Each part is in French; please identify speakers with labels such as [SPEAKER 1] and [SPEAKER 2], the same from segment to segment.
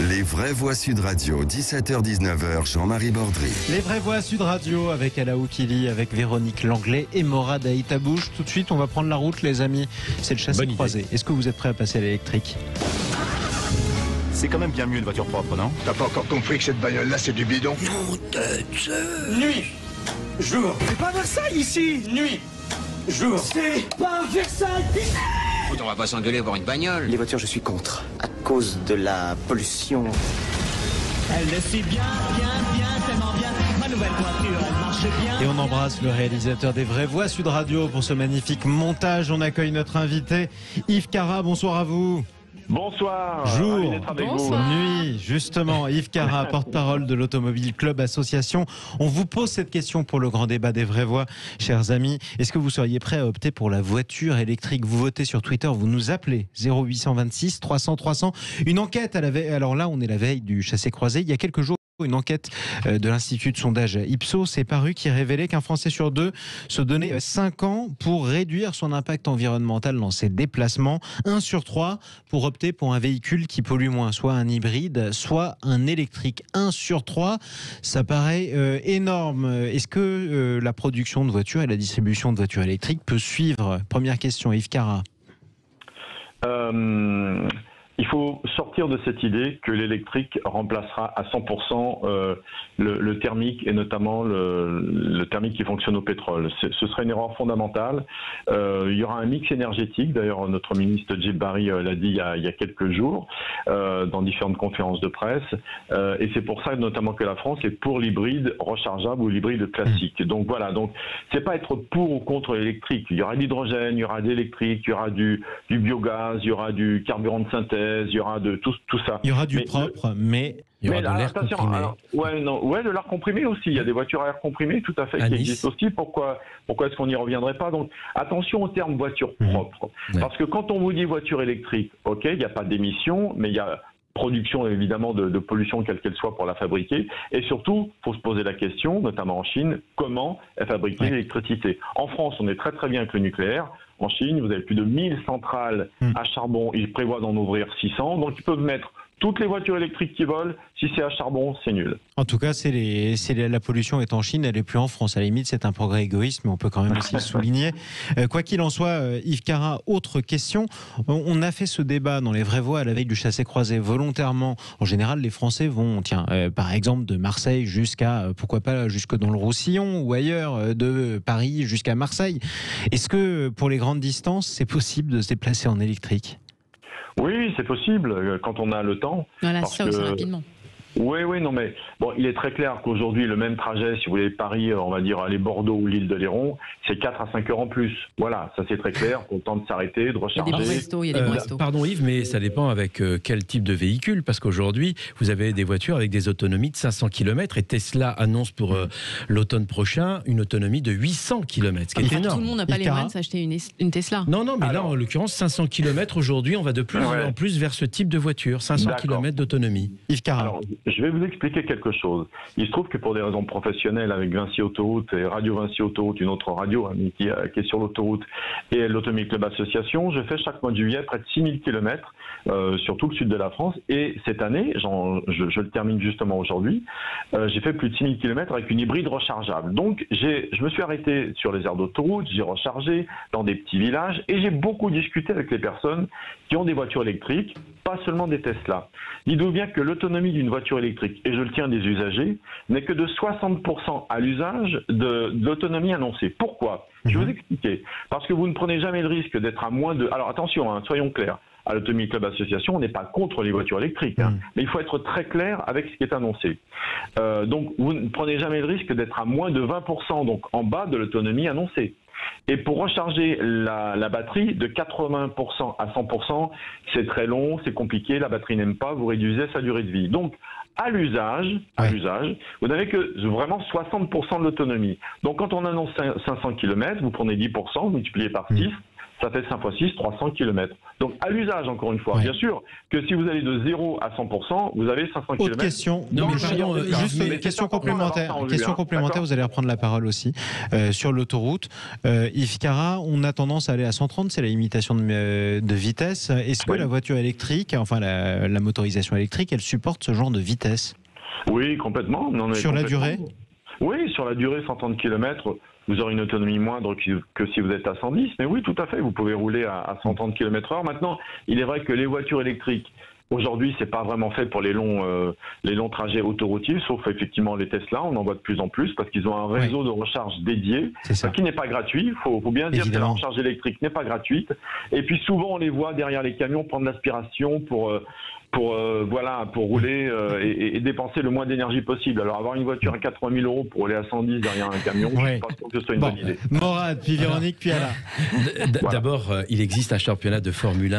[SPEAKER 1] Les vraies voix Sud Radio, 17h-19h, Jean-Marie Bordry.
[SPEAKER 2] Les vraies voix Sud Radio avec Alaou Kili, avec Véronique Langlais et Morad Aïtabouche. Tout de suite, on va prendre la route, les amis. C'est le chassé croisé. Est-ce que vous êtes prêts à passer à l'électrique?
[SPEAKER 3] C'est quand même bien mieux une voiture propre, non?
[SPEAKER 4] T'as pas encore compris que cette bagnole-là, c'est du bidon?
[SPEAKER 5] Non, tête.
[SPEAKER 6] Nuit, jour.
[SPEAKER 5] C'est pas Versailles ici.
[SPEAKER 6] Nuit, jour.
[SPEAKER 5] C'est pas Versailles.
[SPEAKER 7] On va pas s'engueuler pour une bagnole.
[SPEAKER 8] Les voitures, je suis contre. À cause de la pollution.
[SPEAKER 6] Elle le sait bien, tellement bien. Ma nouvelle voiture, elle marche bien.
[SPEAKER 2] Et on embrasse le réalisateur des vraies voix Sud Radio pour ce magnifique montage. On accueille notre invité Yves Cara. Bonsoir à vous.
[SPEAKER 9] Bonsoir.
[SPEAKER 2] Jour,
[SPEAKER 9] bonsoir.
[SPEAKER 2] Nuit, justement. Yves Cara, porte-parole de l'Automobile Club Association. On vous pose cette question pour le grand débat des vraies voix, chers amis. Est-ce que vous seriez prêts à opter pour la voiture électrique? Vous votez sur Twitter, vous nous appelez 0826 300 300. Une enquête à la veille. Alors là, on est la veille du chassé croisé. Il y a quelques jours, une enquête de l'Institut de sondage Ipsos est parue qui révélait qu'un Français sur deux se donnait 5 ans pour réduire son impact environnemental dans ses déplacements. 1 sur 3 pour opter pour un véhicule qui pollue moins, soit un hybride, soit un électrique. 1 sur 3, ça paraît énorme. Est-ce que la production de voitures et la distribution de voitures électriques peut suivre? Première question, Yves Cara.
[SPEAKER 9] Il faut sortir de cette idée que l'électrique remplacera à 100% le thermique et notamment le thermique qui fonctionne au pétrole. Ce serait une erreur fondamentale. Il y aura un mix énergétique. D'ailleurs, notre ministre Jeb Barry l'a dit il y a quelques jours dans différentes conférences de presse. Et c'est pour ça notamment que la France est pour l'hybride rechargeable ou l'hybride classique. Donc voilà. Donc c'est pas être pour ou contre l'électrique. Il y aura de l'hydrogène, il y aura de l'électrique, il y aura du biogaz, il y aura du carburant de synthèse. Il y aura de tout ça.
[SPEAKER 2] Il y aura du propre, mais il y aura de l'air comprimé.
[SPEAKER 9] De l'air comprimé aussi. Il y a des voitures à air comprimé, tout à fait, qui existent aussi. Pourquoi est-ce qu'on n'y reviendrait pas? Donc, attention au terme voiture propre. Parce que quand on vous dit voiture électrique, ok, il n'y a pas d'émissions, mais il y a production évidemment de pollution quelle qu'elle soit pour la fabriquer. Et surtout, il faut se poser la question, notamment en Chine, comment est fabriquée l'électricité. En France, on est très très bien avec le nucléaire. En Chine, vous avez plus de 1000 centrales à charbon. Ils prévoient d'en ouvrir 600. Donc, ils peuvent mettre toutes les voitures électriques qui volent. Si c'est à charbon, c'est nul.
[SPEAKER 2] En tout cas, la pollution est en Chine, elle n'est plus en France. À la limite, c'est un progrès égoïste, mais on peut quand même aussi le souligner. Quoi qu'il en soit, Yves Cara, autre question. On a fait ce débat dans les vraies voix à la veille du chassé croisé volontairement. En général, les Français vont, par exemple, de Marseille jusqu'à, pourquoi pas, jusque dans le Roussillon ou ailleurs, de Paris jusqu'à Marseille. Est-ce que pour les grandes distances, c'est possible de se déplacer en électrique?
[SPEAKER 9] Oui, c'est possible quand on a le temps.
[SPEAKER 10] Voilà, ça aussi rapidement.
[SPEAKER 9] Oui, non, mais bon, il est très clair qu'aujourd'hui, le même trajet, si vous voulez Paris, on va dire aller Bordeaux ou l'île de Léron, c'est 4 à 5 heures en plus. Voilà, ça c'est très clair, pour le temps de s'arrêter, de recharger.
[SPEAKER 10] Il y a des bons restos, il y a des bons restos.
[SPEAKER 11] Pardon Yves, mais ça dépend avec quel type de véhicule, parce qu'aujourd'hui, vous avez des voitures avec des autonomies de 500 km et Tesla annonce pour l'automne prochain une autonomie de 800 km, ce qui est énorme.
[SPEAKER 10] Tout le monde n'a pas les moyens de s'acheter une Tesla.
[SPEAKER 11] Non, mais là, en l'occurrence, 500 km aujourd'hui, on va de plus en plus vers ce type de voiture, 500 km d'autonomie.
[SPEAKER 2] Yves Cara.
[SPEAKER 9] Alors, je vais vous expliquer quelque chose. Il se trouve que pour des raisons professionnelles, avec Vinci Autoroute et Radio Vinci Autoroute, une autre radio qui est sur l'autoroute, et l'Automobile Club Association, je fais chaque mois de juillet près de 6000 km sur tout le sud de la France. Et cette année, je le termine justement aujourd'hui, j'ai fait plus de 6000 km avec une hybride rechargeable. Donc, je me suis arrêté sur les aires d'autoroute, j'ai rechargé dans des petits villages et j'ai beaucoup discuté avec les personnes qui ont des voitures électriques, pas seulement des Tesla. Dites-vous bien que l'autonomie d'une voiture électrique, et je le tiens des usagers, n'est que de 60% à l'usage de l'autonomie annoncée. Pourquoi? Je vais vous expliquer. Parce que vous ne prenez jamais le risque d'être à moins de... Alors attention, soyons clairs. À l'Automobile Club Association, on n'est pas contre les voitures électriques, mais il faut être très clair avec ce qui est annoncé. Donc vous ne prenez jamais le risque d'être à moins de 20%, donc en bas de l'autonomie annoncée. Et pour recharger la batterie de 80% à 100%, c'est très long, c'est compliqué, la batterie n'aime pas, vous réduisez sa durée de vie. Donc, à l'usage, vous n'avez que vraiment 60% de l'autonomie. Donc, quand on annonce 500 km, vous prenez 10%, vous multipliez par 6, ça fait 5 x 6, 300 km. Donc à l'usage, encore une fois. Bien sûr que si vous allez de 0 à 100%, vous avez 500 km.
[SPEAKER 2] Autre question. Juste une question complémentaire. Question complémentaire, vous allez reprendre la parole aussi sur l'autoroute. Yves Cara, on a tendance à aller à 130, c'est la limitation de vitesse. Est-ce que la voiture électrique, enfin la motorisation électrique, elle supporte ce genre de vitesse?
[SPEAKER 9] Oui, complètement.
[SPEAKER 2] Sur la durée?
[SPEAKER 9] Oui, sur la durée, 130 km, vous aurez une autonomie moindre que si vous êtes à 110. Mais oui, tout à fait, vous pouvez rouler à 130 km/h. Maintenant, il est vrai que les voitures électriques, aujourd'hui, c'est pas vraiment fait pour les longs trajets autoroutiers, sauf effectivement les Tesla. On en voit de plus en plus parce qu'ils ont un réseau de recharge dédié, qui n'est pas gratuit. Il faut bien dire que la recharge électrique n'est pas gratuite. Et puis souvent, on les voit derrière les camions prendre l'aspiration pour rouler et dépenser le moins d'énergie possible. Alors avoir une voiture à 80 000 € pour rouler à 110 derrière un camion, je ne suis pas sûr que ce soit une bonne idée.
[SPEAKER 2] Morad, puis Véronique, puis Alain.
[SPEAKER 11] D'abord, il existe un championnat de Formule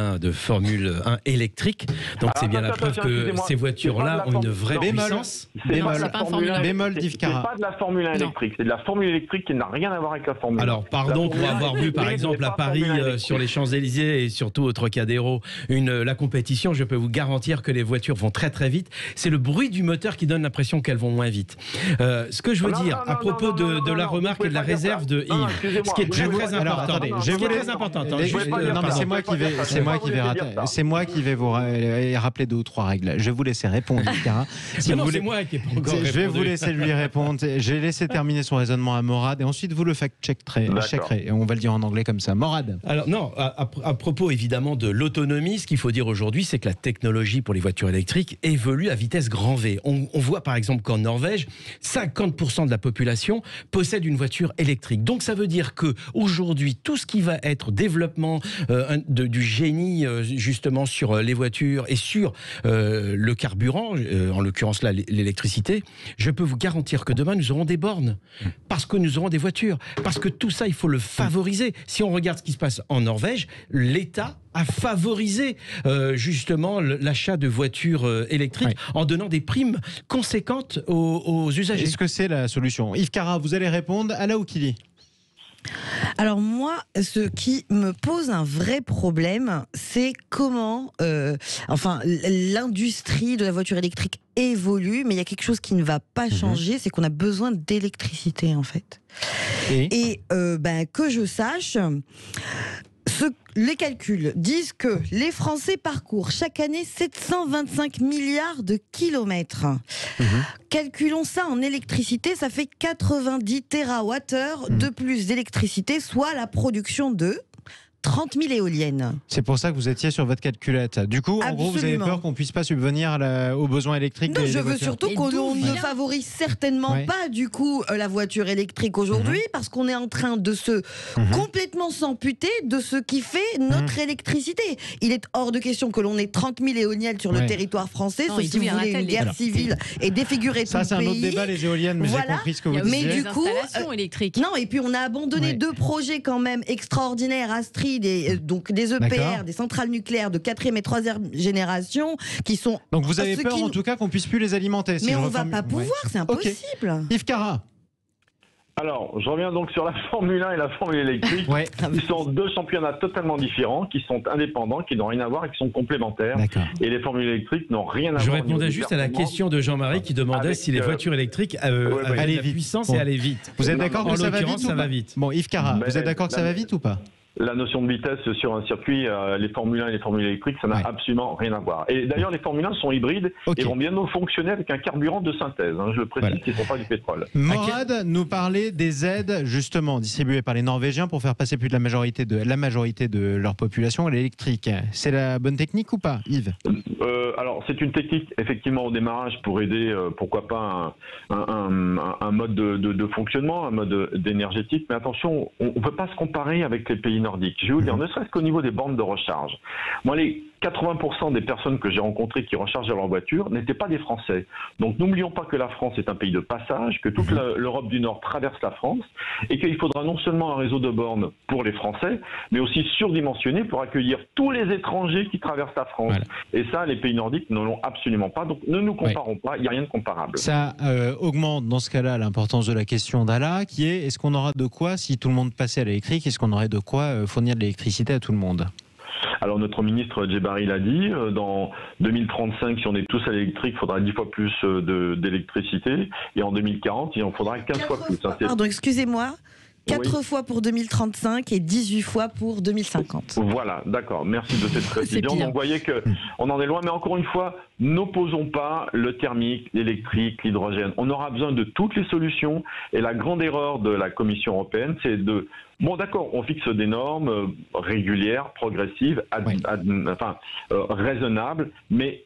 [SPEAKER 11] 1 électrique. Donc c'est bien la preuve que ces voitures-là ont une vraie puissance.
[SPEAKER 2] Bémol d'Yves Cara.
[SPEAKER 9] C'est pas de la Formule 1 électrique, c'est de la Formule électrique qui n'a rien à voir avec la Formule 1.
[SPEAKER 11] Alors pardon pour avoir vu par exemple à Paris sur les Champs-Élysées et surtout au Trocadéro la compétition, je peux vous garantir que les voitures vont très très vite. C'est le bruit du moteur qui donne l'impression qu'elles vont moins vite. Ce que je veux dire à propos de la remarque et de la réserve de Yves, ce qui est très important.
[SPEAKER 2] Je vous très important. Non, mais c'est moi qui vais vous rappeler 2 ou 3 règles. Je vais vous laisser répondre, Cara.
[SPEAKER 11] C'est moi qui ai pas encore répondu.
[SPEAKER 2] Je vais vous laisser lui répondre. J'ai laissé terminer son raisonnement à Morad et ensuite vous le fact-checkerez. Et on va le dire en anglais comme ça. Morad.
[SPEAKER 11] Alors non, à propos évidemment de l'autonomie, ce qu'il faut dire aujourd'hui, c'est que la technologie pour les voitures électriques évolue à vitesse grand V. On voit par exemple qu'en Norvège, 50% de la population possède une voiture électrique. Donc ça veut dire que aujourd'hui, tout ce qui va être développement du génie justement sur les voitures et sur le carburant, en l'occurrence là l'électricité, je peux vous garantir que demain nous aurons des bornes parce que nous aurons des voitures, parce que tout ça il faut le favoriser. Si on regarde ce qui se passe en Norvège, l'État a favorisé justement l'achat de voitures électriques en donnant des primes conséquentes aux usagers.
[SPEAKER 2] Est-ce que c'est la solution? Yves Cara, vous allez répondre. Alain Oukili.
[SPEAKER 12] Alors moi, ce qui me pose un vrai problème, c'est comment l'industrie de la voiture électrique évolue, mais il y a quelque chose qui ne va pas changer, c'est qu'on a besoin d'électricité en fait. Et que je sache... Les calculs disent que les Français parcourent chaque année 725 milliards de kilomètres. Calculons ça en électricité, ça fait 90 TWh de plus d'électricité, soit la production de 30 000 éoliennes.
[SPEAKER 2] C'est pour ça que vous étiez sur votre calculette. Du coup, en gros, vous avez peur qu'on puisse pas subvenir aux besoins électriques des voitures.
[SPEAKER 12] Je veux surtout qu'on ne favorise certainement pas du coup la voiture électrique aujourd'hui, parce qu'on est en train de se complètement s'amputer de ce qui fait notre électricité. Il est hors de question que l'on ait 30 000 éoliennes sur le territoire français, sauf si vous voulez une guerre civile et défigurer tout le pays.
[SPEAKER 2] Ça, c'est un autre débat, les éoliennes, mais j'ai compris ce que vous disiez.
[SPEAKER 12] Mais du coup, non, et puis on a abandonné 2 projets quand même extraordinaires, Astrid, donc des EPR, des centrales nucléaires de 4e et 3e génération qui sont...
[SPEAKER 2] Donc vous avez peur en tout cas qu'on puisse plus les alimenter.
[SPEAKER 12] Mais on ne va pas pouvoir, c'est impossible.
[SPEAKER 2] Yves Cara.
[SPEAKER 9] Alors, je reviens donc sur la Formule 1 et la Formule électrique. Ils sont 2 championnats totalement différents, qui sont indépendants, qui n'ont rien à voir et qui sont complémentaires. Et les formules électriques n'ont rien à voir.
[SPEAKER 11] Je répondais juste à la question de Jean-Marie qui demandait si les voitures électriques avaient la puissance et allaient vite.
[SPEAKER 2] Vous êtes d'accord que ça va vite?
[SPEAKER 11] Ça va vite.
[SPEAKER 2] Bon, Yves Cara, vous êtes d'accord que ça va vite ou pas?
[SPEAKER 9] La notion de vitesse sur un circuit, les Formule 1 et les formules électriques, ça n'a absolument rien à voir. Et d'ailleurs, les Formule 1 sont hybrides et vont bientôt fonctionner avec un carburant de synthèse. Je le précise, qui ne sont pas du pétrole.
[SPEAKER 2] Morad nous parlait des aides justement distribuées par les Norvégiens pour faire passer plus de la majorité de leur population à l'électrique. C'est la bonne technique ou pas, Yves?
[SPEAKER 9] Alors, c'est une technique effectivement au démarrage pour aider, pourquoi pas, un mode de fonctionnement, un mode d'énergétique. Mais attention, on ne peut pas se comparer avec les pays nordiques. Je vais vous dire, ne serait-ce qu'au niveau des bornes de recharge. Moi, 80% des personnes que j'ai rencontrées qui rechargeaient leur voiture n'étaient pas des Français. Donc n'oublions pas que la France est un pays de passage, que toute l'Europe du Nord traverse la France, et qu'il faudra non seulement un réseau de bornes pour les Français, mais aussi surdimensionné pour accueillir tous les étrangers qui traversent la France. Voilà. Et ça, les pays nordiques ne l'ont absolument pas. Donc ne nous comparons pas, il n'y a rien de comparable.
[SPEAKER 2] Ça augmente dans ce cas-là l'importance de la question d'Ala, qui est: est-ce qu'on aura de quoi, si tout le monde passait à l'électrique, est-ce qu'on aurait de quoi fournir de l'électricité à tout le monde ?
[SPEAKER 9] Alors notre ministre Djebbari l'a dit, dans 2035, si on est tous à l'électrique, il faudra 10 fois plus d'électricité, et en 2040, il en faudra 15 fois plus.
[SPEAKER 12] Pardon, excusez-moi. 4 fois pour 2035 et 18 fois pour 2050.
[SPEAKER 9] Voilà, d'accord. Merci de cette précision. Donc, vous voyez qu'on en est loin, mais encore une fois, n'opposons pas le thermique, l'électrique, l'hydrogène. On aura besoin de toutes les solutions. Et la grande erreur de la Commission européenne, c'est de... Bon, d'accord, on fixe des normes régulières, progressives, raisonnables, mais...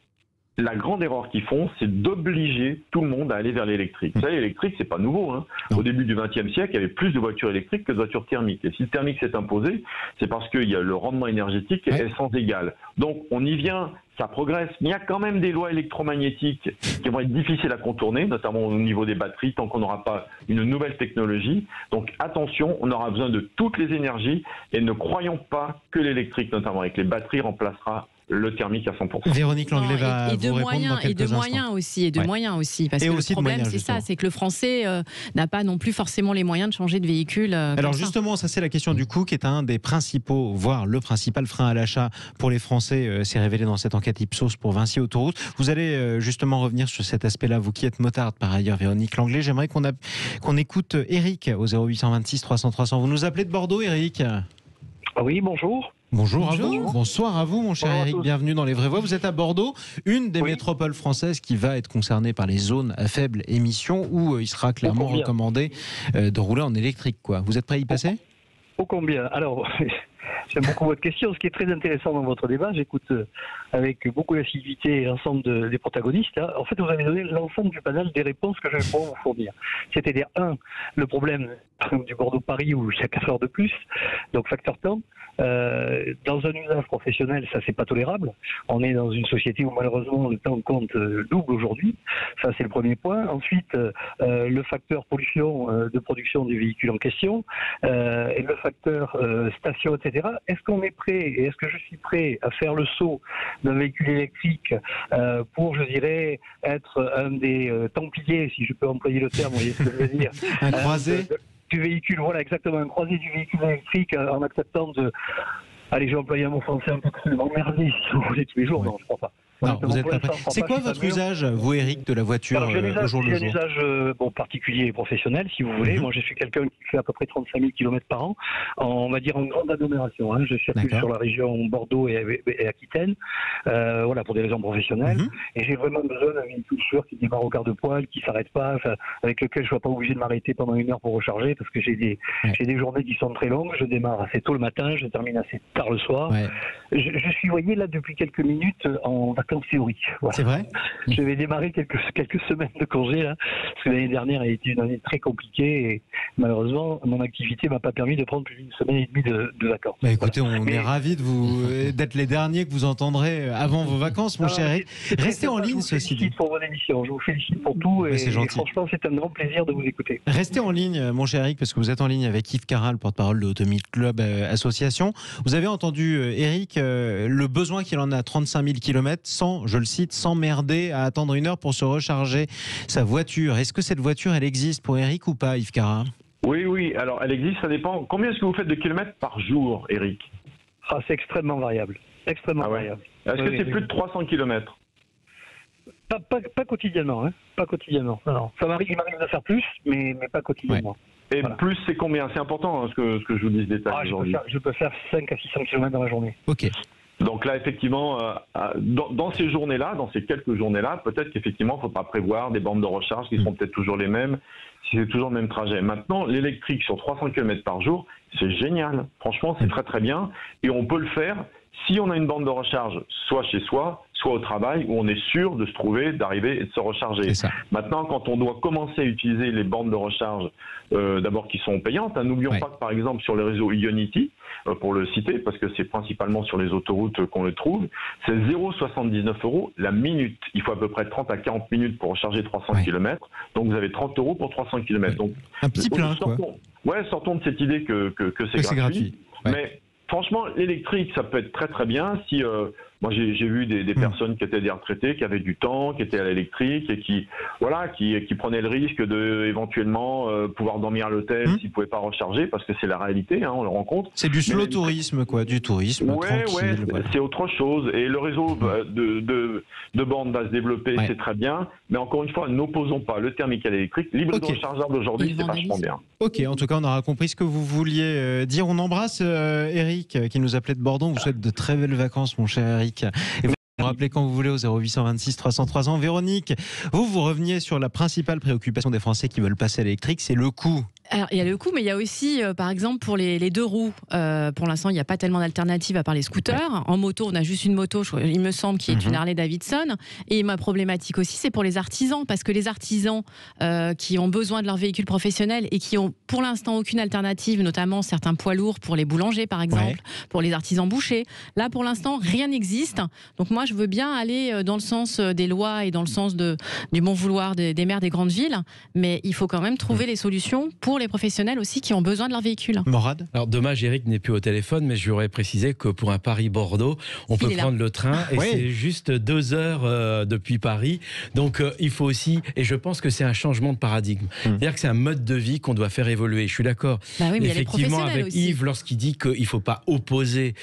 [SPEAKER 9] La grande erreur qu'ils font, c'est d'obliger tout le monde à aller vers l'électrique. Vous savez, l'électrique, c'est pas nouveau. Hein. Au début du XXe siècle, il y avait plus de voitures électriques que de voitures thermiques. Et si le thermique s'est imposé, c'est parce que le rendement énergétique est sans égal. Donc, on y vient, ça progresse. Mais il y a quand même des lois électromagnétiques qui vont être difficiles à contourner, notamment au niveau des batteries, tant qu'on n'aura pas une nouvelle technologie. Donc, attention, on aura besoin de toutes les énergies et ne croyons pas que l'électrique, notamment avec les batteries, remplacera le thermique à 100%.
[SPEAKER 2] Véronique Langlais va vous répondre dans quelques instants.
[SPEAKER 10] Moyens aussi, parce que le problème c'est ça, c'est que le Français n'a pas non plus forcément les moyens de changer de véhicule.
[SPEAKER 2] Alors justement, ça c'est la question du coût qui est un des principaux, voire le principal frein à l'achat pour les Français, s'est révélé dans cette enquête Ipsos pour Vinci Autoroute. Vous allez justement revenir sur cet aspect-là, vous qui êtes motarde par ailleurs, Véronique Langlais. J'aimerais qu'on écoute Eric au 0826 300 300. Vous nous appelez de Bordeaux, Eric ?
[SPEAKER 13] Oui, bonjour.
[SPEAKER 2] Bonjour à vous, bonsoir à vous mon cher Eric, bienvenue dans Les Vraies Voix. Vous êtes à Bordeaux, une des métropoles françaises qui va être concernée par les zones à faible émission où il sera clairement recommandé de rouler en électrique. Vous êtes prêt à y passer ?
[SPEAKER 13] Ô combien ? Alors, j'aime beaucoup votre question. Ce qui est très intéressant dans votre débat, j'écoute avec beaucoup d'assiduité l'ensemble des protagonistes. En fait, vous avez donné l'ensemble du panel des réponses que je vais pouvoir vous fournir. C'est-à-dire, le problème du Bordeaux-Paris où il y a 4 heures de plus, donc facteur temps. Dans un usage professionnel, ça c'est pas tolérable. On est dans une société où malheureusement le temps compte double aujourd'hui. Ça c'est le premier point. Ensuite, le facteur pollution de production des véhicules en question, et le facteur station, etc. Est-ce qu'on est prêt et est-ce que je suis prêt à faire le saut d'un véhicule électrique pour, je dirais, être un des templiers, si je peux employer le terme, vous voyez ce que je veux dire,
[SPEAKER 2] un croisé
[SPEAKER 13] du véhicule, voilà exactement, un croisé du véhicule électrique en acceptant de... Allez, j'ai employé un mot français un peu plus emmerder, si vous voulez, tous les jours, non, je crois pas.
[SPEAKER 2] Non, vous êtes pas prêt. C'est quoi votre usage, vous Eric, de la voiture au jour le jour ?
[SPEAKER 13] J'ai un usage particulier et professionnel, si vous voulez. Moi, je suis quelqu'un qui fait à peu près 35 000 km par an, on va dire en grande agglomération. Je circule sur la région Bordeaux et Aquitaine, voilà, pour des raisons professionnelles. Et j'ai vraiment besoin d'un véhicule sûr qui démarre au quart de poil, qui s'arrête pas, avec lequel je ne sois pas obligé de m'arrêter pendant 1 heure pour recharger, parce que j'ai des journées qui sont très longues. Je démarre assez tôt le matin, je termine assez tard le soir. Je suis, voyez, là, depuis quelques minutes en vacances théoriques. Voilà.
[SPEAKER 2] C'est vrai ?
[SPEAKER 13] Je vais démarrer quelques semaines de congé, là, parce que l'année dernière a été une année très compliquée et malheureusement, mon activité ne m'a pas permis de prendre plus d'une semaine et demie de vacances.
[SPEAKER 2] Écoutez, on est ravis d'être les derniers que vous entendrez avant vos vacances, mon cher Eric. Restez en ligne, ceci dit.
[SPEAKER 13] Je vous félicite pour votre émission, je vous félicite pour tout et franchement, c'est un grand plaisir de vous écouter.
[SPEAKER 2] Restez en ligne, mon cher Eric, parce que vous êtes en ligne avec Yves Caral, porte-parole de Automobile Club Association. Vous avez entendu, Eric, le besoin qu'il en a 35 000 km sans, je le cite, s'emmerder à attendre 1 heure pour se recharger sa voiture. Est-ce que cette voiture, elle existe pour Eric ou pas, Yves Caral ?
[SPEAKER 9] Oui, alors elle existe, ça dépend. Combien est-ce que vous faites de kilomètres par jour, Eric ?
[SPEAKER 13] C'est extrêmement variable. Variable.
[SPEAKER 9] Est-ce que c'est plus de 300 km ?
[SPEAKER 13] Pas quotidiennement, pas quotidiennement. Non. Il m'arrive de faire plus, mais pas quotidiennement.
[SPEAKER 9] Et plus, c'est combien ? C'est important ce que je vous dis ce détail aujourd'hui.
[SPEAKER 13] Je peux faire 5 à 600 km dans la journée.
[SPEAKER 2] Ok.
[SPEAKER 9] Donc là, effectivement, dans ces journées-là, dans ces quelques journées-là, peut-être qu'effectivement, il faudra prévoir des bornes de recharge qui seront peut-être toujours les mêmes, si c'est toujours le même trajet. Maintenant, l'électrique sur 300 km par jour, c'est génial. Franchement, c'est très très bien. Et on peut le faire si on a une borne de recharge, soit chez soi, soit au travail, où on est sûr de se trouver, d'arriver et de se recharger. Maintenant, quand on doit commencer à utiliser les bornes de recharge, d'abord qui sont payantes, n'oublions pas que par exemple sur le réseau Ionity, pour le citer, parce que c'est principalement sur les autoroutes qu'on le trouve, c'est 0,79 € la minute. Il faut à peu près 30 à 40 minutes pour recharger 300 km, donc vous avez 30 € pour 300 km. Donc,
[SPEAKER 2] un petit plein, quoi.
[SPEAKER 9] Sortons de cette idée que c'est gratuit. Mais franchement, l'électrique, ça peut être très très bien si... moi, j'ai vu des personnes qui étaient des retraités, qui avaient du temps, qui étaient à l'électrique et qui prenaient le risque de éventuellement pouvoir dormir à l'hôtel s'ils ne pouvaient pas recharger, parce que c'est la réalité, on le rencontre.
[SPEAKER 2] C'est du slow tourisme, quoi, du tourisme tranquille.
[SPEAKER 9] C'est autre chose. Et le réseau de bornes va se développer, c'est très bien. Mais encore une fois, n'opposons pas le thermique à l'électrique. Libre de rechargeable aujourd'hui, c'est vachement bien.
[SPEAKER 2] Ok, en tout cas, on aura compris ce que vous vouliez dire. On embrasse Eric, qui nous appelait de Bordeaux. On vous souhaite de très belles vacances, mon cher Eric. Et vous vous rappelez quand vous voulez au 0826 303 ans. Véronique, vous reveniez sur la principale préoccupation des Français qui veulent passer à l'électrique, c'est le coût.
[SPEAKER 10] Alors, il y a le coût, mais il y a aussi, par exemple, pour les deux roues, pour l'instant, il n'y a pas tellement d'alternatives à part les scooters. En moto, on a juste une moto, il me semble, qui est une Harley Davidson. Et ma problématique aussi, c'est pour les artisans, parce que les artisans qui ont besoin de leur véhicule professionnel et qui ont pour l'instant aucune alternative, notamment certains poids lourds pour les boulangers, par exemple, pour les artisans bouchers. Là, pour l'instant, rien n'existe. Donc moi, je veux bien aller dans le sens des lois et dans le sens du bon vouloir des maires des grandes villes, mais il faut quand même trouver les solutions pour les professionnels aussi qui ont besoin de leur véhicule.
[SPEAKER 2] Morad ?
[SPEAKER 11] Alors dommage, Eric n'est plus au téléphone, mais je lui aurais précisé que pour un Paris-Bordeaux, on peut prendre le train et c'est juste 2 heures depuis Paris. Donc il faut aussi, et je pense que c'est un changement de paradigme. C'est-à-dire que c'est un mode de vie qu'on doit faire évoluer. Je suis d'accord. Effectivement, avec Yves, lorsqu'il dit qu'il ne faut pas opposer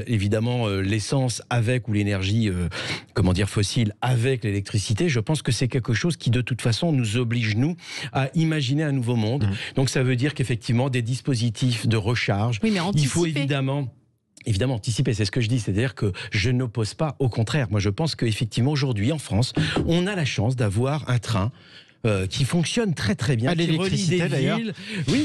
[SPEAKER 11] évidemment l'essence avec ou l'énergie fossile avec l'électricité, je pense que c'est quelque chose qui de toute façon nous oblige, nous, à imaginer un nouveau monde. Donc ça veut dire qu'effectivement des dispositifs de recharge, il faut évidemment anticiper, c'est ce que je dis, c'est-à-dire que je n'oppose pas, au contraire, moi je pense qu'effectivement aujourd'hui en France, on a la chance d'avoir un train qui fonctionne très très bien, qui relie des villes,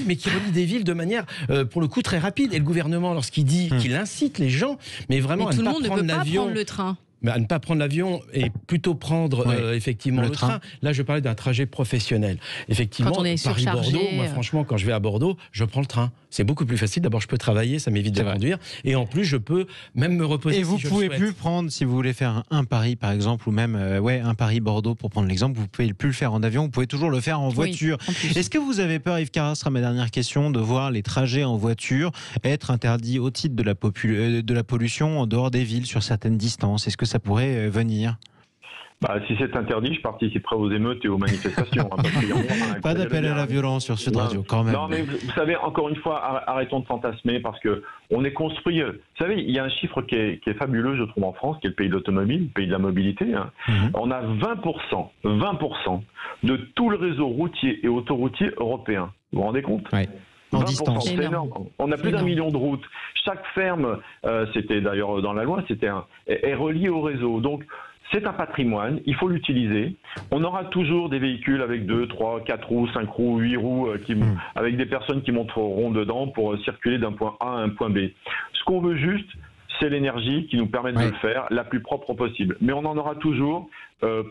[SPEAKER 11] mais qui relie des villes de manière pour le coup très rapide. Et le gouvernement, lorsqu'il dit qu'il incite les gens, mais vraiment à ne pas prendre l'avion,
[SPEAKER 10] le train.
[SPEAKER 11] À ne pas prendre l'avion et plutôt prendre effectivement le train. Là, je parlais d'un trajet professionnel. Effectivement, Paris-Bordeaux, moi franchement, quand je vais à Bordeaux, je prends le train. C'est beaucoup plus facile. D'abord, je peux travailler, ça m'évite de conduire. Et en plus, je peux même me reposer.
[SPEAKER 2] Et vous pouvez plus prendre, si vous voulez faire un Paris par exemple, ou même un Paris-Bordeaux pour prendre l'exemple, vous pouvez plus le faire en avion, vous pouvez toujours le faire en voiture. Est-ce que vous avez peur, Yves Carra, sera ma dernière question, de voir les trajets en voiture être interdits au titre de la pollution en dehors des villes sur certaines distances? Est-ce que ça pourrait venir?
[SPEAKER 9] Si c'est interdit, je participerai aux émeutes et aux manifestations.
[SPEAKER 2] Pas d'appel à la violence sur Sud Radio, quand même.
[SPEAKER 9] Non, mais vous savez, encore une fois, arrêtons de fantasmer, parce que on est construit. Vous savez, il y a un chiffre qui est fabuleux, je trouve, en France, qui est le pays de l'automobile, le pays de la mobilité. On a 20% de tout le réseau routier et autoroutier européen. Vous vous rendez compte?
[SPEAKER 2] En distance.
[SPEAKER 9] C'est énorme. On a plus d'1 million de routes. Chaque ferme, c'était d'ailleurs dans la loi, est reliée au réseau. Donc, c'est un patrimoine, il faut l'utiliser. On aura toujours des véhicules avec 2, 3, 4 roues, 5 roues, 8 roues, avec des personnes qui monteront dedans pour circuler d'un point A à un point B. Ce qu'on veut juste, c'est l'énergie qui nous permet de le faire la plus propre possible. Mais on en aura toujours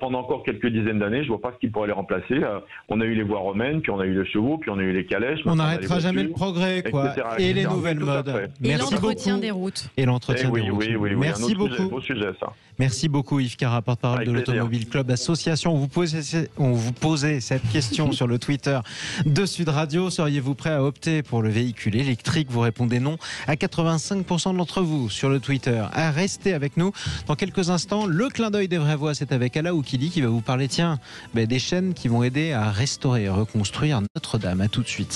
[SPEAKER 9] pendant encore quelques dizaines d'années. Je ne vois pas ce qui pourrait les remplacer. On a eu les voies romaines, puis on a eu les chevaux, puis on a eu les calèches.
[SPEAKER 2] On n'arrêtera jamais le progrès, quoi. Et les nouvelles modes.
[SPEAKER 10] Et l'entretien des routes.
[SPEAKER 2] Et l'entretien des routes.
[SPEAKER 9] Oui.
[SPEAKER 2] Merci beaucoup.
[SPEAKER 9] Beau sujet, ça.
[SPEAKER 2] Merci beaucoup, Yves Carra, porte-parole de l'Automobile Club Association. On vous posait cette question sur le Twitter de Sud Radio. Seriez-vous prêt à opter pour le véhicule électrique? Vous répondez non à 85% d'entre vous sur le Twitter. Restez avec nous. Dans quelques instants, le clin d'œil des vraies voix, c'est avec Ala Oukili qui va vous parler des chaînes qui vont aider à restaurer et reconstruire Notre-Dame. À tout de suite.